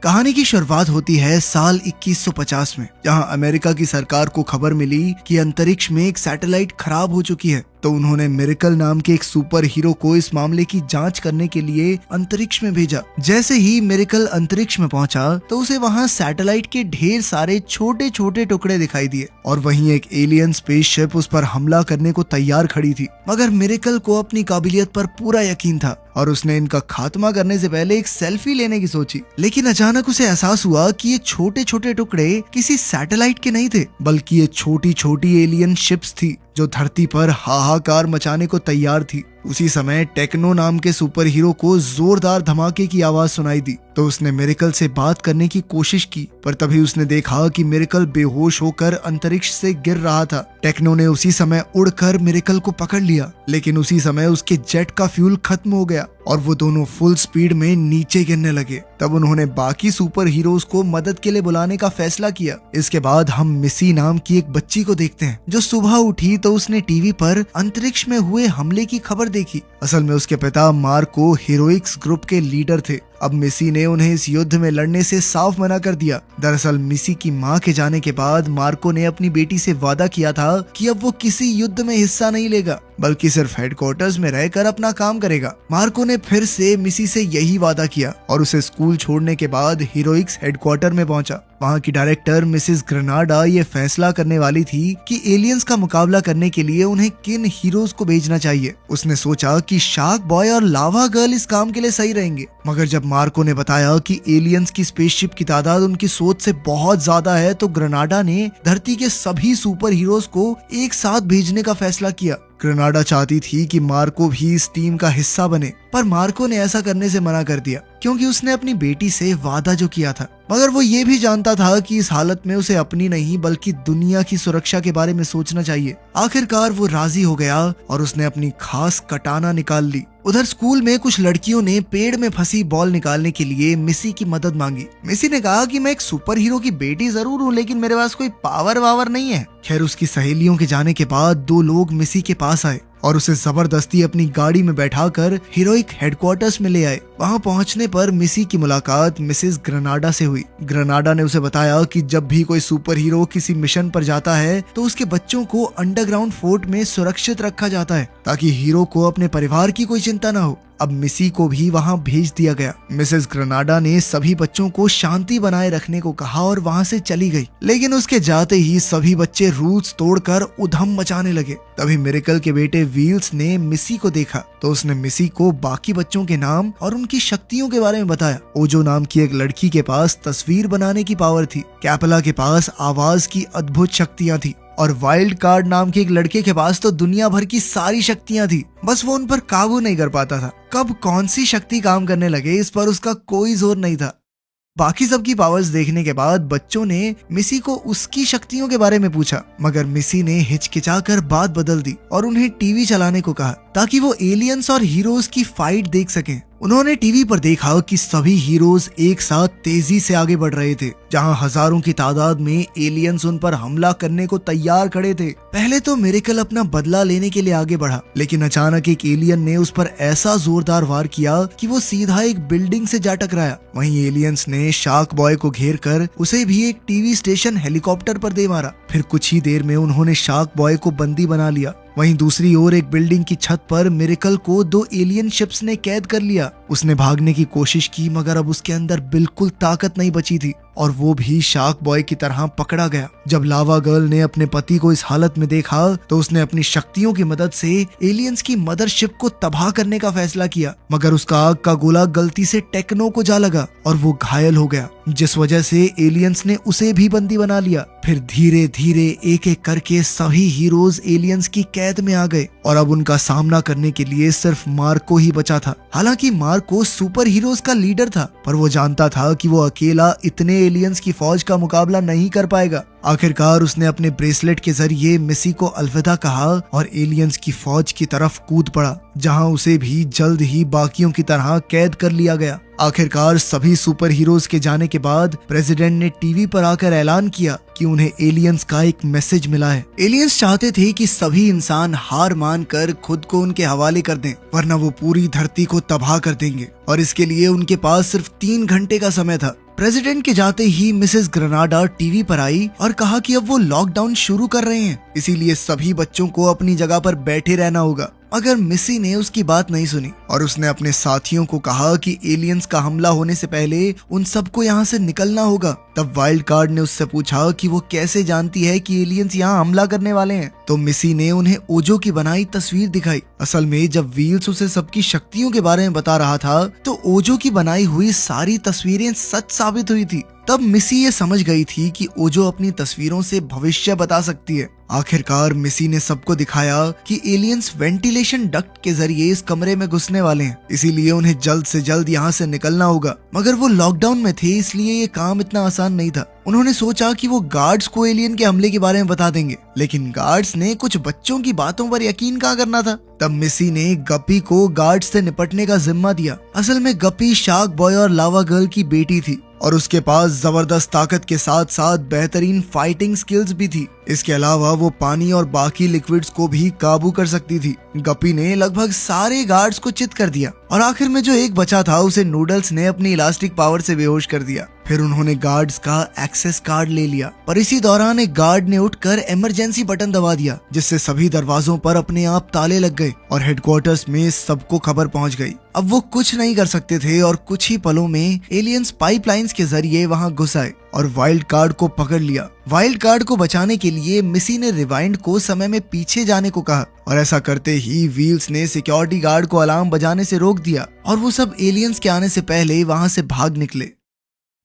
कहानी की शुरुआत होती है साल 2150 में, जहां अमेरिका की सरकार को खबर मिली कि अंतरिक्ष में एक सैटेलाइट खराब हो चुकी है। तो उन्होंने मिरेकल नाम के एक सुपर हीरो को इस मामले की जांच करने के लिए अंतरिक्ष में भेजा। जैसे ही मिरेकल अंतरिक्ष में पहुंचा तो उसे वहां सैटेलाइट के ढेर सारे छोटे छोटे टुकड़े दिखाई दिए और वहीं एक एलियन स्पेसशिप उस पर हमला करने को तैयार खड़ी थी। मगर मिरेकल को अपनी काबिलियत पर पूरा यकीन था और उसने इनका खात्मा करने से पहले एक सेल्फी लेने की सोची। लेकिन अचानक उसे एहसास हुआ कि ये छोटे छोटे टुकड़े किसी सैटेलाइट के नहीं थे, बल्कि ये छोटी छोटी एलियन शिप्स थी जो धरती पर हाहाकार मचाने को तैयार थी। उसी समय टेक्नो नाम के सुपर हीरो को जोरदार धमाके की आवाज सुनाई दी तो उसने मिरेकल से बात करने की कोशिश की, पर तभी उसने देखा कि मिरेकल बेहोश होकर अंतरिक्ष से गिर रहा था। टेक्नो ने उसी समय उड़कर मिरेकल को पकड़ लिया, लेकिन उसी समय उसके जेट का फ्यूल खत्म हो गया और वो दोनों फुल स्पीड में नीचे गिरने लगे। तब उन्होंने बाकी सुपर हीरोज को मदद के लिए बुलाने का फैसला किया। इसके बाद हम मिसी नाम की एक बच्ची को देखते हैं जो सुबह उठी तो उसने टीवी पर अंतरिक्ष में हुए हमले की खबर देखी। असल में उसके पिता मार्को हीरोइक्स ग्रुप के लीडर थे। अब मिसी ने उन्हें इस युद्ध में लड़ने से साफ मना कर दिया। दरअसल मिसी की मां के जाने के बाद मार्को ने अपनी बेटी से वादा किया था कि अब वो किसी युद्ध में हिस्सा नहीं लेगा, बल्कि सिर्फ हेडक्वार्टर्स में रहकर अपना काम करेगा। मार्को ने फिर से मिसी से यही वादा किया और उसे स्कूल छोड़ने के बाद हीरोइक्स हेडक्वार्टर में पहुंचा। वहां की डायरेक्टर मिसेस ग्रेनाडा ये फैसला करने वाली थी कि एलियंस का मुकाबला करने के लिए उन्हें किन हीरोज को भेजना चाहिए। उसने सोचा कि शार्क बॉय और लावा गर्ल इस काम के लिए सही रहेंगे, मगर जब मार्को ने बताया कि एलियंस की स्पेसशिप की तादाद उनकी सोच से बहुत ज्यादा है तो ग्रेनाडा ने धरती के सभी सुपर हीरोज को एक साथ भेजने का फैसला किया। ग्रेनाडा चाहती थी कि मार्को भी इस टीम का हिस्सा बने, पर मार्को ने ऐसा करने से मना कर दिया क्योंकि उसने अपनी बेटी से वादा जो किया था। मगर वो ये भी जानता था कि इस हालत में उसे अपनी नहीं बल्कि दुनिया की सुरक्षा के बारे में सोचना चाहिए। आखिरकार वो राजी हो गया और उसने अपनी खास कटाना निकाल ली। उधर स्कूल में कुछ लड़कियों ने पेड़ में फंसी बॉल निकालने के लिए मिसी की मदद मांगी। मिसी ने कहा कि मैं एक सुपर हीरो की बेटी जरूर हूँ, लेकिन मेरे पास कोई पावर वावर नहीं है। खैर, उसकी सहेलियों के जाने के बाद दो लोग मिसी के पास आए और उसे जबरदस्ती अपनी गाड़ी में बैठाकर हीरोइक हेडक्वार्टर्स में ले आए। वहां पहुंचने पर मिसी की मुलाकात मिसेस ग्रेनाडा से हुई। ग्रेनाडा ने उसे बताया कि जब भी कोई सुपर हीरो किसी मिशन पर जाता है तो उसके बच्चों को अंडरग्राउंड फोर्ट में सुरक्षित रखा जाता है ताकि हीरो को अपने परिवार की कोई चिंता न हो। अब मिसी को भी वहां भेज दिया गया। मिसेस ग्रेनाडा ने सभी बच्चों को शांति बनाए रखने को कहा और वहां से चली गई, लेकिन उसके जाते ही सभी बच्चे रूल्स तोड़कर उधम मचाने लगे। तभी मिरेकल के बेटे व्हील्स ने मिसी को देखा तो उसने मिसी को बाकी बच्चों के नाम और उनकी शक्तियों के बारे में बताया। ओजो नाम की एक लड़की के पास तस्वीर बनाने की पावर थी, कैपेला के पास आवाज की अद्भुत शक्तियां थी और वाइल्ड कार्ड नाम के एक लड़के के पास तो दुनिया भर की सारी शक्तियां थी, बस वो उन पर काबू नहीं कर पाता था। कब कौन सी शक्ति काम करने लगे इस पर उसका कोई जोर नहीं था। बाकी सबकी पावर्स देखने के बाद बच्चों ने मिसी को उसकी शक्तियों के बारे में पूछा, मगर मिसी ने हिचकिचाकर बात बदल दी और उन्हें टीवी चलाने को कहा ताकि वो एलियंस और हीरोज की फाइट देख सकें। उन्होंने टीवी पर देखा कि सभी हीरोज एक साथ तेजी से आगे बढ़ रहे थे, जहां हजारों की तादाद में एलियंस उन पर हमला करने को तैयार खड़े थे। पहले तो मिरेकल अपना बदला लेने के लिए आगे बढ़ा, लेकिन अचानक एक एलियन ने उस पर ऐसा जोरदार वार किया कि वो सीधा एक बिल्डिंग से जा टकराया। वहीं एलियंस ने शार्क बॉय को घेर कर उसे भी एक टीवी स्टेशन हेलीकॉप्टर पर दे मारा। फिर कुछ ही देर में उन्होंने शार्क बॉय को बंदी बना लिया। वहीं दूसरी ओर एक बिल्डिंग की छत पर मिरेकल को दो एलियन शिप्स ने कैद कर लिया। उसने भागने की कोशिश की, मगर अब उसके अंदर बिल्कुल ताकत नहीं बची थी और वो भी शार्क बॉय की तरह पकड़ा गया। जब लावा गर्ल ने अपने पति को इस हालत में देखा तो उसने अपनी शक्तियों की मदद से एलियंस की मदरशिप को तबाह करने का फैसला किया, मगर उसका आग का गोला गलती से टेक्नो को जा लगा और वो घायल हो गया, जिस वजह से एलियंस ने उसे भी बंदी बना लिया। फिर धीरे धीरे एक एक करके सभी हीरोज एलियंस की कैद में आ गए और अब उनका सामना करने के लिए सिर्फ मार्को ही बचा था। हालांकि मार्को सुपर हीरोज का लीडर था, पर वो जानता था कि वो अकेला इतने एलियंस की फौज का मुकाबला नहीं कर पाएगा। आखिरकार उसने अपने ब्रेसलेट के जरिए मिसी को अलविदा कहा और एलियंस की फौज की तरफ कूद पड़ा, जहां उसे भी जल्द ही बाकियों की तरह कैद कर लिया गया। आखिरकार सभी सुपर हीरोज के जाने के बाद प्रेसिडेंट ने टीवी पर आकर ऐलान किया कि उन्हें एलियंस का एक मैसेज मिला है। एलियंस चाहते थे कि सभी इंसान हार मानकर खुद को उनके हवाले कर दें, वरना वो पूरी धरती को तबाह कर देंगे और इसके लिए उनके पास सिर्फ 3 घंटे का समय था। प्रेसिडेंट के जाते ही मिसेस ग्रेनाडा टीवी पर आई और कहा कि अब वो लॉकडाउन शुरू कर रहे हैं, इसीलिए सभी बच्चों को अपनी जगह पर बैठे रहना होगा। मगर मिसी ने उसकी बात नहीं सुनी और उसने अपने साथियों को कहा कि एलियंस का हमला होने से पहले उन सबको यहाँ से निकलना होगा। तब वाइल्ड कार्ड ने उससे पूछा कि वो कैसे जानती है कि एलियंस यहाँ हमला करने वाले हैं। तो मिसी ने उन्हें ओजो की बनाई तस्वीर दिखाई। असल में जब व्हील्स उसे सबकी शक्तियों के बारे में बता रहा था तो ओजो की बनाई हुई सारी तस्वीरें सच साबित हुई थी। तब मिसी ये समझ गई थी कि ओजो अपनी तस्वीरों से भविष्य बता सकती है। आखिरकार मिसी ने सबको दिखाया कि एलियंस वेंटिलेशन डक्ट के जरिए इस कमरे में घुसने वाले हैं, इसीलिए उन्हें जल्द से जल्द यहाँ से निकलना होगा। मगर वो लॉकडाउन में थे, इसलिए ये काम इतना आसान नहीं था। उन्होंने सोचा कि वो गार्ड्स को एलियन के हमले के बारे में बता देंगे, लेकिन गार्ड्स ने कुछ बच्चों की बातों पर यकीन कहाँ करना था। तब मिसी ने गप्पी को गार्ड्स से निपटने का जिम्मा दिया। असल में गप्पी शार्क बॉय और लावा गर्ल की बेटी थी और उसके पास जबरदस्त ताकत के साथ साथ बेहतरीन फाइटिंग स्किल्स भी थी। इसके अलावा वो पानी और बाकी लिक्विड्स को भी काबू कर सकती थी। गप्पी ने लगभग सारे गार्ड्स को चित कर दिया और आखिर में जो एक बचा था उसे नूडल्स ने अपनी इलास्टिक पावर से बेहोश कर दिया। फिर उन्होंने गार्ड्स का एक्सेस कार्ड ले लिया, पर इसी दौरान एक गार्ड ने उठकर इमरजेंसी बटन दबा दिया, जिससे सभी दरवाजों पर अपने आप ताले लग गए और हेडक्वार्टर्स में सबको खबर पहुंच गई। अब वो कुछ नहीं कर सकते थे और कुछ ही पलों में एलियंस पाइपलाइंस के जरिए वहां घुस आए और वाइल्ड कार्ड को पकड़ लिया। वाइल्ड कार्ड को बचाने के लिए मिसी ने रिवाइंड को समय में पीछे जाने को कहा और ऐसा करते ही व्हील्स ने सिक्योरिटी गार्ड को अलार्म बजाने से रोक दिया और वो सब एलियंस के आने से पहले वहां से भाग निकले।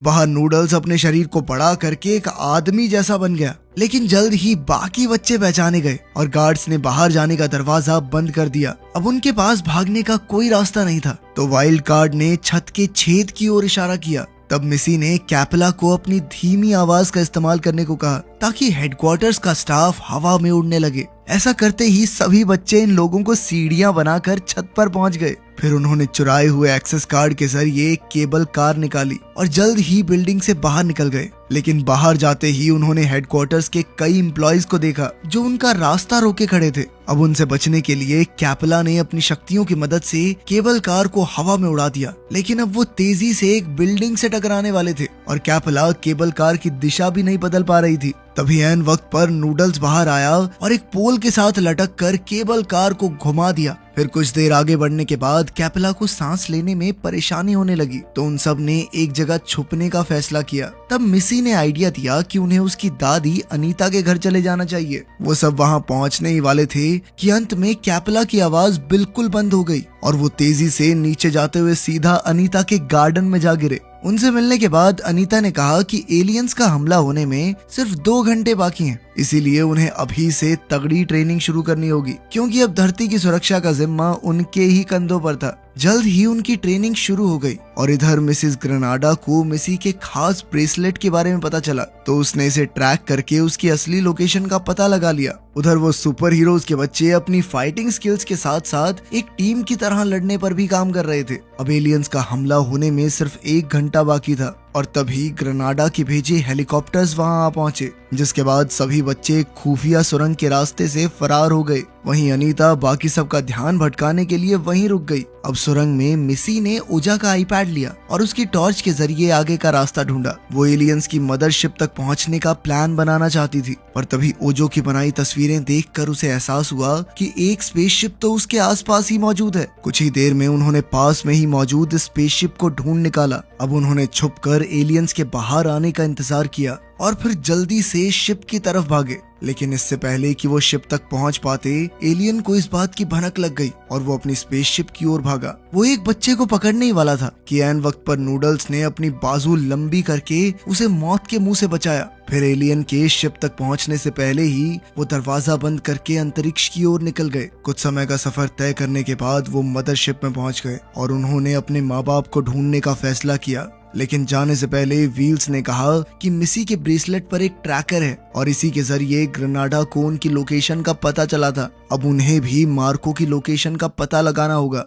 बाहर नूडल्स अपने शरीर को बड़ा करके एक आदमी जैसा बन गया, लेकिन जल्द ही बाकी बच्चे पहचाने गए और गार्ड्स ने बाहर जाने का दरवाजा बंद कर दिया। अब उनके पास भागने का कोई रास्ता नहीं था, तो वाइल्ड कार्ड ने छत के छेद की ओर इशारा किया। तब मिसी ने कैपला को अपनी धीमी आवाज का इस्तेमाल करने को कहा ताकि हेडक्वार्टर्स का स्टाफ हवा में उड़ने लगे। ऐसा करते ही सभी बच्चे इन लोगों को सीढ़ियां बनाकर छत पर पहुंच गए। फिर उन्होंने चुराए हुए एक्सेस कार्ड के जरिए एक केबल कार निकाली और जल्द ही बिल्डिंग से बाहर निकल गए। लेकिन बाहर जाते ही उन्होंने हेडक्वार्टर्स के कई एम्प्लॉयज को देखा जो उनका रास्ता रोके खड़े थे। अब उनसे बचने के लिए कैपला ने अपनी शक्तियों की मदद से केबल कार को हवा में उड़ा दिया, लेकिन अब वो तेजी से एक बिल्डिंग से टकराने वाले थे और कैपला केबल कार की दिशा भी नहीं बदल पा रही थी। तभी ऐन वक्त पर नूडल्स बाहर आया और एक पोल के साथ लटक कर केबल कार को घुमा दिया। फिर कुछ देर आगे बढ़ने के बाद कैपला को सांस लेने में परेशानी होने लगी, तो उन सब ने एक जगह छुपने का फैसला किया। तब मिसी ने आइडिया दिया कि उन्हें उसकी दादी अनीता के घर चले जाना चाहिए। वो सब वहाँ पहुँचने ही वाले थे कि अंत में कैपला की आवाज बिल्कुल बंद हो गई और वो तेजी से नीचे जाते हुए सीधा अनीता के गार्डन में जा गिरे। उनसे मिलने के बाद अनीता ने कहा कि एलियंस का हमला होने में सिर्फ 2 घंटे बाकी हैं, इसीलिए उन्हें अभी से तगड़ी ट्रेनिंग शुरू करनी होगी, क्योंकि अब धरती की सुरक्षा का जिम्मा उनके ही कंधों पर था। जल्द ही उनकी ट्रेनिंग शुरू हो गई और इधर मिसेस ग्रेनाडा को मिसी के खास ब्रेसलेट के बारे में पता चला, तो उसने इसे ट्रैक करके उसकी असली लोकेशन का पता लगा लिया। उधर वो सुपर हीरोज के बच्चे अपनी फाइटिंग स्किल्स के साथ साथ एक टीम की तरह लड़ने पर भी काम कर रहे थे। अब एलियंस का हमला होने में सिर्फ 1 घंटा बाकी था और तभी ग्रेनाडा के भेजे हेलीकॉप्टर्स वहां आ पहुंचे, जिसके बाद सभी बच्चे खुफिया सुरंग के रास्ते से फरार हो गए। वहीं अनीता बाकी सबका ध्यान भटकाने के लिए वहीं रुक गई। अब सुरंग में मिसी ने ओजा का आईपैड लिया और उसकी टॉर्च के जरिए आगे का रास्ता ढूंढा। वो एलियंस की मदरशिप तक पहुंचने का प्लान बनाना चाहती थी, पर तभी ओजो की बनाई तस्वीरें देखकर उसे एहसास हुआ कि एक स्पेसशिप तो उसके आसपास ही मौजूद है। कुछ ही देर में उन्होंने पास में ही मौजूद स्पेसशिप को ढूंढ निकाला। अब उन्होंने छुपकर एलियंस के बाहर आने का इंतजार किया और फिर जल्दी से शिप की तरफ भागे। लेकिन इससे पहले कि वो शिप तक पहुंच पाते, एलियन को इस बात की भनक लग गई और वो अपनी स्पेसशिप की ओर भागा। वो एक बच्चे को पकड़ने ही वाला था कि ऐन वक्त पर नूडल्स ने अपनी बाजू लंबी करके उसे मौत के मुंह से बचाया। फिर एलियन के शिप तक पहुंचने से पहले ही वो दरवाजा बंद करके अंतरिक्ष की ओर निकल गए। कुछ समय का सफर तय करने के बाद वो मदरशिप में पहुंच गए और उन्होंने अपने माँ बाप को ढूंढने का फैसला किया। लेकिन जाने से पहले व्हील्स ने कहा कि मिसी के ब्रेसलेट पर एक ट्रैकर है और इसी के जरिए ग्रेनाडा को उनकी लोकेशन का पता चला था। अब उन्हें भी मार्को की लोकेशन का पता लगाना होगा।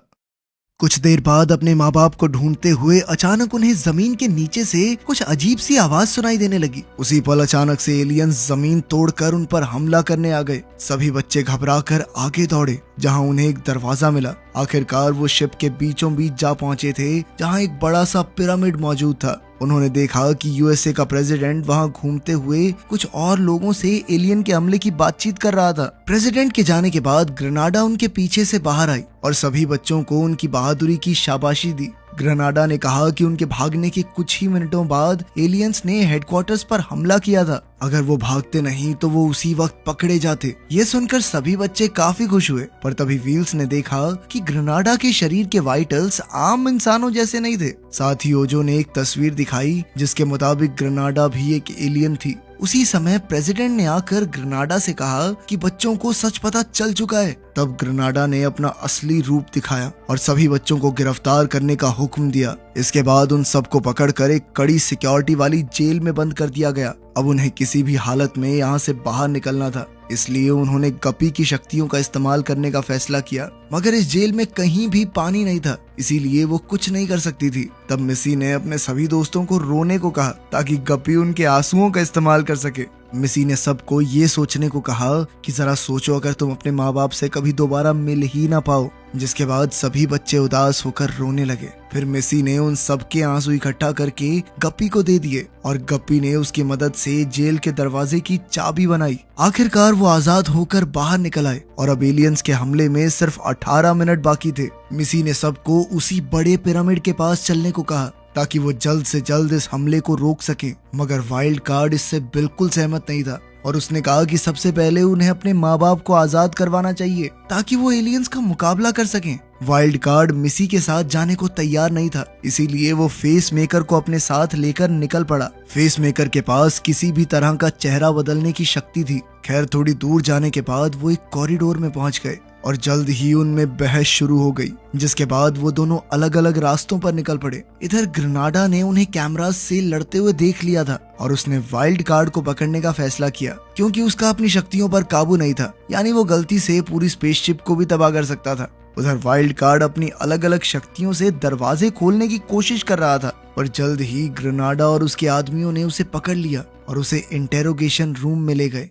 कुछ देर बाद अपने माँ बाप को ढूंढते हुए अचानक उन्हें जमीन के नीचे से कुछ अजीब सी आवाज सुनाई देने लगी। उसी पल अचानक से एलियंस जमीन तोड़कर उन पर हमला करने आ गए। सभी बच्चे घबराकर आगे दौड़े, जहां उन्हें एक दरवाजा मिला। आखिरकार वो शिप के बीचों बीच जा पहुंचे थे, जहां एक बड़ा सा पिरामिड मौजूद था। उन्होंने देखा कि यूएसए का प्रेसिडेंट वहां घूमते हुए कुछ और लोगों से एलियन के हमले की बातचीत कर रहा था। प्रेसिडेंट के जाने के बाद ग्रेनाडा उनके पीछे से बाहर आई और सभी बच्चों को उनकी बहादुरी की शाबाशी दी। ग्रेनाडा ने कहा कि उनके भागने के कुछ ही मिनटों बाद एलियंस ने हेडक्वार्टर्स पर हमला किया था। अगर वो भागते नहीं तो वो उसी वक्त पकड़े जाते। ये सुनकर सभी बच्चे काफी खुश हुए, पर तभी व्हील्स ने देखा कि ग्रेनाडा के शरीर के वाइटल्स आम इंसानों जैसे नहीं थे। साथ ही ओजो ने एक तस्वीर दिखाई जिसके मुताबिक ग्रेनाडा भी एक एलियन थी। उसी समय प्रेसिडेंट ने आकर ग्रेनाडा से कहा कि बच्चों को सच पता चल चुका है। तब ग्रेनाडा ने अपना असली रूप दिखाया और सभी बच्चों को गिरफ्तार करने का हुक्म दिया। इसके बाद उन सबको पकड़कर एक कड़ी सिक्योरिटी वाली जेल में बंद कर दिया गया। अब उन्हें किसी भी हालत में यहाँ से बाहर निकलना था, इसलिए उन्होंने गप्पी की शक्तियों का इस्तेमाल करने का फैसला किया। मगर इस जेल में कहीं भी पानी नहीं था, इसीलिए वो कुछ नहीं कर सकती थी। तब मिसी ने अपने सभी दोस्तों को रोने को कहा ताकि गप्पी उनके आंसुओं का इस्तेमाल कर सके। मिसी ने सबको ये सोचने को कहा कि जरा सोचो अगर तुम अपने माँ बाप से कभी दोबारा मिल ही ना पाओ, जिसके बाद सभी बच्चे उदास होकर रोने लगे। फिर मिसी ने उन सबके आंसू इकट्ठा करके गप्पी को दे दिए और गप्पी ने उसकी मदद से जेल के दरवाजे की चाबी बनाई। आखिरकार वो आजाद होकर बाहर निकल आए और अब एलियंस के हमले में सिर्फ 18 मिनट बाकी थे। मिसी ने सबको उसी बड़े पिरामिड के पास चलने को कहा ताकि वो जल्द से जल्द इस हमले को रोक सके। मगर वाइल्ड कार्ड इससे बिल्कुल सहमत नहीं था और उसने कहा कि सबसे पहले उन्हें अपने माँ बाप को आजाद करवाना चाहिए ताकि वो एलियंस का मुकाबला कर सकें। वाइल्ड कार्ड मिसी के साथ जाने को तैयार नहीं था, इसीलिए वो फेस मेकर को अपने साथ लेकर निकल पड़ा। फेस मेकर के पास किसी भी तरह का चेहरा बदलने की शक्ति थी। खैर थोड़ी दूर जाने के बाद वो एक कॉरिडोर में पहुंच गए और जल्द ही उनमें बहस शुरू हो गई, जिसके बाद वो दोनों अलग अलग रास्तों पर निकल पड़े। इधर ग्रेनाडा ने उन्हें कैमरास से लड़ते हुए देख लिया था और उसने वाइल्ड कार्ड को पकड़ने का फैसला किया क्योंकि उसका अपनी शक्तियों पर काबू नहीं था, यानी वो गलती से पूरी स्पेसशिप को भी तबाह कर सकता था। उधर वाइल्ड कार्ड अपनी अलग अलग शक्तियों से दरवाजे खोलने की कोशिश कर रहा था, पर जल्द ही ग्रेनाडा और उसके आदमियों ने उसे पकड़ लिया और उसे इंटेरोगेशन रूम में ले गए।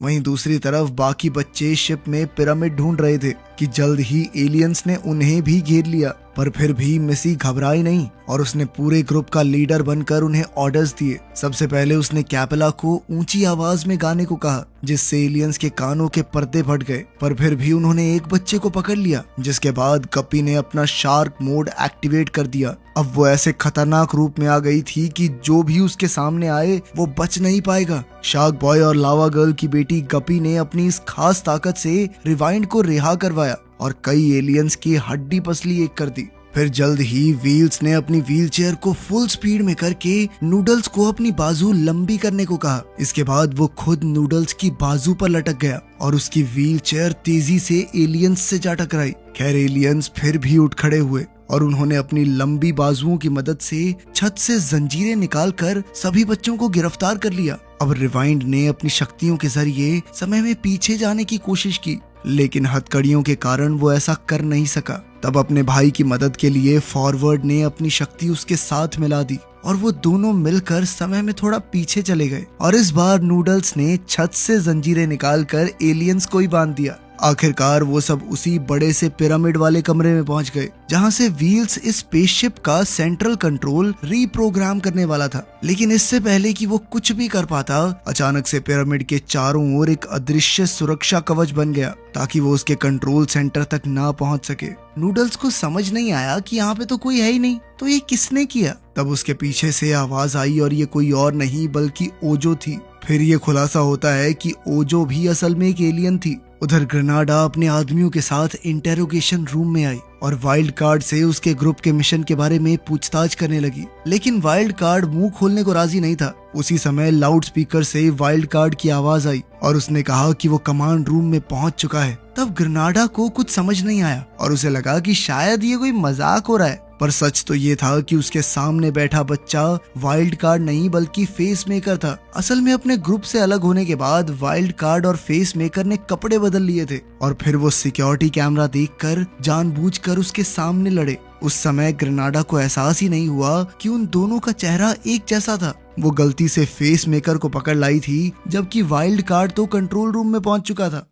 वहीं दूसरी तरफ बाकी बच्चे शिप में पिरामिड ढूंढ रहे थे कि जल्द ही एलियंस ने उन्हें भी घेर लिया, पर फिर भी मिसी घबराई नहीं और उसने पूरे ग्रुप का लीडर बनकर उन्हें ऑर्डर्स दिए। सबसे पहले उसने कैपेला को ऊंची आवाज में गाने को कहा, जिससे एलियंस के कानों के पर्दे फट गए, पर फिर भी उन्होंने एक बच्चे को पकड़ लिया। जिसके बाद गप्पी ने अपना शार्क मोड एक्टिवेट कर दिया। अब वो ऐसे खतरनाक रूप में आ गई थी कि जो भी उसके सामने आए वो बच नहीं पाएगा। शार्क बॉय और लावा गर्ल की बेटी गप्पी ने अपनी इस खास ताकत से रिवाइंड को रिहा करवाया और कई एलियंस की हड्डी पसली एक कर दी। फिर जल्द ही व्हील्स ने अपनी व्हीलचेयर को फुल स्पीड में करके नूडल्स को अपनी बाजू लंबी करने को कहा। इसके बाद वो खुद नूडल्स की बाजू पर लटक गया और उसकी व्हीलचेयर तेजी से एलियंस से जा टकराई। खैर एलियंस फिर भी उठ खड़े हुए और उन्होंने अपनी लंबी बाजुओं की मदद से छत से जंजीरें निकालकर सभी बच्चों को गिरफ्तार कर लिया। अब रिवाइंड ने अपनी शक्तियों के जरिए समय में पीछे जाने की कोशिश की, लेकिन हथकड़ियों के कारण वो ऐसा कर नहीं सका। तब अपने भाई की मदद के लिए फॉरवर्ड ने अपनी शक्ति उसके साथ मिला दी और वो दोनों मिलकर समय में थोड़ा पीछे चले गए और इस बार नूडल्स ने छत से जंजीरें निकालकर एलियंस को ही बांध दिया। आखिरकार वो सब उसी बड़े से पिरामिड वाले कमरे में पहुंच गए जहां से व्हील्स इस स्पेसशिप का सेंट्रल कंट्रोल रीप्रोग्राम करने वाला था। लेकिन इससे पहले कि वो कुछ भी कर पाता, अचानक से पिरामिड के चारों ओर एक अदृश्य सुरक्षा कवच बन गया ताकि वो उसके कंट्रोल सेंटर तक ना पहुंच सके। नूडल्स को समझ नहीं आया कि यहाँ पे तो कोई है ही नहीं, तो ये किसने किया। तब उसके पीछे से आवाज आई और ये कोई और नहीं बल्कि ओजो थी। फिर ये खुलासा होता है कि ओजो भी असल में एक एलियन थी। उधर ग्रेनाडा अपने आदमियों के साथ इंटेरोगेशन रूम में आई और वाइल्ड कार्ड से उसके ग्रुप के मिशन के बारे में पूछताछ करने लगी, लेकिन वाइल्ड कार्ड मुंह खोलने को राजी नहीं था। उसी समय लाउड स्पीकर से वाइल्ड कार्ड की आवाज आई और उसने कहा कि वो कमांड रूम में पहुंच चुका है। तब ग्रेनाडा को कुछ समझ नहीं आया और उसे लगा कि शायद ये कोई मजाक हो रहा है, पर सच तो ये था कि उसके सामने बैठा बच्चा वाइल्ड कार्ड नहीं बल्कि फेस मेकर था। असल में अपने ग्रुप से अलग होने के बाद वाइल्ड कार्ड और फेस मेकर ने कपड़े बदल लिए थे और फिर वो सिक्योरिटी कैमरा देखकर जानबूझकर उसके सामने लड़े। उस समय ग्रेनाडा को एहसास ही नहीं हुआ कि उन दोनों का चेहरा एक जैसा था। वो गलती से फेस मेकर को पकड़ लाई थी, जबकि वाइल्ड कार्ड तो कंट्रोल रूम में पहुंच चुका था।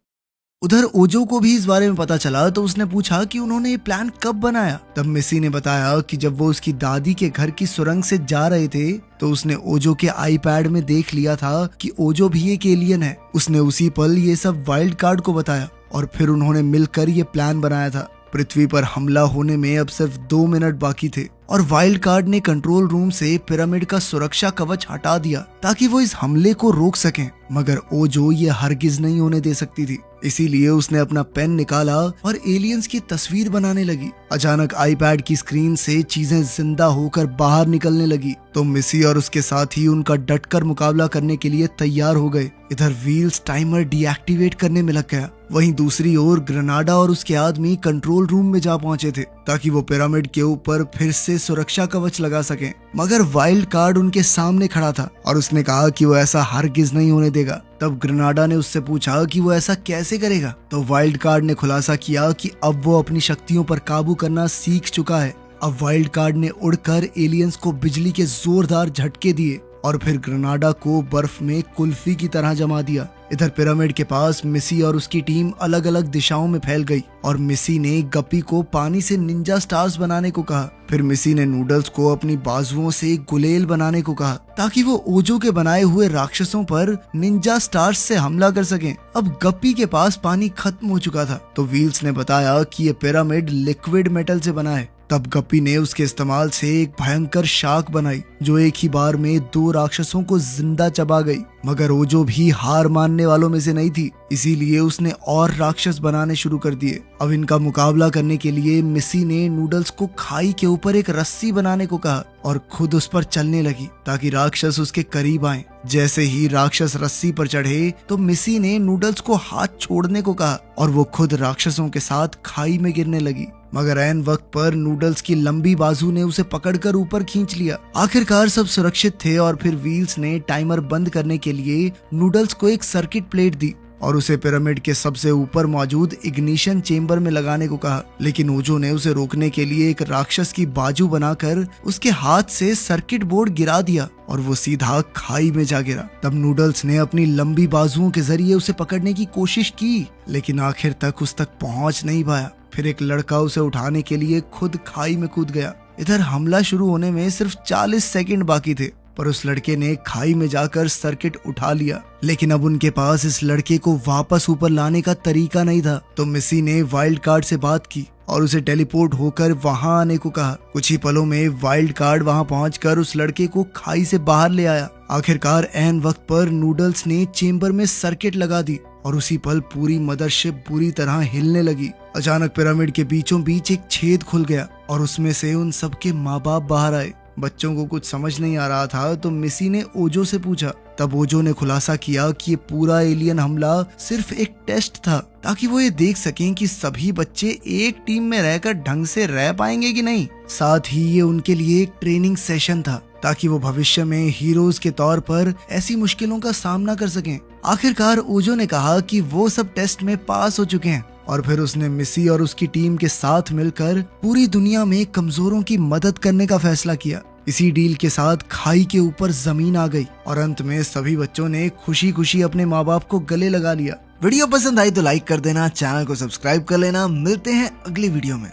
उधर ओजो को भी इस बारे में पता चला तो उसने पूछा कि उन्होंने ये प्लान कब बनाया। तब मिसी ने बताया कि जब वो उसकी दादी के घर की सुरंग से जा रहे थे तो उसने ओजो के आईपैड में देख लिया था कि ओजो भी एक एलियन है। उसने उसी पल ये सब वाइल्ड कार्ड को बताया और फिर उन्होंने मिलकर ये प्लान बनाया था। पृथ्वी पर हमला होने में अब सिर्फ 2 मिनट बाकी थे और वाइल्ड कार्ड ने कंट्रोल रूम से पिरामिड का सुरक्षा कवच हटा दिया ताकि वो इस हमले को रोक सकें, मगर ओजो ये हरगिज नहीं होने दे सकती थी। इसीलिए उसने अपना पेन निकाला और एलियंस की तस्वीर बनाने लगी। अचानक आईपैड की स्क्रीन से चीजें जिंदा होकर बाहर निकलने लगी तो मिसी और उसके साथी उनका डटकर मुकाबला करने के लिए तैयार हो गए। इधर व्हील्स टाइमर डीएक्टिवेट करने में लग गया। वहीं दूसरी ओर ग्रेनाडा और उसके आदमी कंट्रोल रूम में जा पहुंचे थे ताकि वो पिरामिड के ऊपर फिर से सुरक्षा कवच लगा सकें, मगर वाइल्ड कार्ड उनके सामने खड़ा था और उसने कहा कि वो ऐसा हरगिज नहीं होने देगा। तब ग्रेनाडा ने उससे पूछा कि वो ऐसा कैसे करेगा तो वाइल्ड कार्ड ने खुलासा किया कि अब वो अपनी शक्तियों पर काबू करना सीख चुका है। अब वाइल्ड कार्ड ने उड़कर एलियंस को बिजली के जोरदार झटके दिए और फिर ग्रेनाडा को बर्फ में कुल्फी की तरह जमा दिया। इधर पिरामिड के पास मिसी और उसकी टीम अलग अलग दिशाओं में फैल गई और मिसी ने गप्पी को पानी से निंजा स्टार्स बनाने को कहा। फिर मिसी ने नूडल्स को अपनी बाजुओं से गुलेल बनाने को कहा ताकि वो ओजो के बनाए हुए राक्षसों पर निंजा स्टार्स से हमला कर सकें। अब गप्पी के पास पानी खत्म हो चुका था तो व्हील्स ने बताया कि ये पिरामिड लिक्विड मेटल से बना है। तब गप्पी ने उसके इस्तेमाल से एक भयंकर शार्क बनाई जो एक ही बार में 2 राक्षसों को जिंदा चबा गई, मगर ओजो भी हार मानने वालों में से नहीं थी। इसीलिए उसने और राक्षस बनाने शुरू कर दिए। अब इनका मुकाबला करने के लिए मिसी ने नूडल्स को खाई के ऊपर एक रस्सी बनाने को कहा और खुद उस पर चलने लगी ताकि राक्षस उसके करीब आए। जैसे ही राक्षस रस्सी पर चढ़े तो मिसी ने नूडल्स को हाथ छोड़ने को कहा और वो खुद राक्षसों के साथ खाई में गिरने लगी, मगर ऐन वक्त पर नूडल्स की लंबी बाजू ने उसे पकड़कर ऊपर खींच लिया। आखिरकार सब सुरक्षित थे और फिर व्हील्स ने टाइमर बंद करने के लिए नूडल्स को एक सर्किट प्लेट दी और उसे पिरामिड के सबसे ऊपर मौजूद इग्निशन चेंबर में लगाने को कहा, लेकिन ओजो ने उसे रोकने के लिए एक राक्षस की बाजू बनाकर उसके हाथ से सर्किट बोर्ड गिरा दिया और वो सीधा खाई में जा गिरा। तब नूडल्स ने अपनी लंबी बाजुओं के जरिए उसे पकड़ने की कोशिश की, लेकिन आखिर तक उस तक पहुंच नहीं पाया। फिर एक लड़का उसे उठाने के लिए खुद खाई में कूद गया। इधर हमला शुरू होने में सिर्फ 40 सेकंड बाकी थे, पर उस लड़के ने खाई में जाकर सर्किट उठा लिया। लेकिन अब उनके पास इस लड़के को वापस ऊपर लाने का तरीका नहीं था तो मिसी ने वाइल्ड कार्ड से बात की और उसे टेलीपोर्ट होकर वहां आने को कहा। कुछ ही पलों में वाइल्ड कार्ड वहां पहुंचकर उस लड़के को खाई से बाहर ले आया। आखिरकार ऐन वक्त पर नूडल्स ने चेंबर में सर्किट लगा दी और उसी पल पूरी मदरशिप बुरी तरह हिलने लगी। अचानक पिरामिड के बीचों बीच एक छेद खुल गया और उसमें से उन सबके माँ बाप बाहर आए। बच्चों को कुछ समझ नहीं आ रहा था तो मिसी ने ओजो से पूछा। तब ओजो ने खुलासा किया कि ये पूरा एलियन हमला सिर्फ एक टेस्ट था ताकि वो ये देख सकें कि सभी बच्चे एक टीम में रहकर ढंग से रह पाएंगे कि नहीं। साथ ही ये उनके लिए एक ट्रेनिंग सेशन था ताकि वो भविष्य में हीरोज के तौर पर ऐसी मुश्किलों का सामना कर सकें। आखिरकार ओजो ने कहा कि वो सब टेस्ट में पास हो चुके हैं और फिर उसने मिसी और उसकी टीम के साथ मिलकर पूरी दुनिया में कमजोरों की मदद करने का फैसला किया। इसी डील के साथ खाई के ऊपर जमीन आ गई और अंत में सभी बच्चों ने खुशी खुशी अपने माँ बाप को गले लगा लिया। वीडियो पसंद आई तो लाइक कर देना, चैनल को सब्सक्राइब कर लेना। मिलते हैं अगली वीडियो में।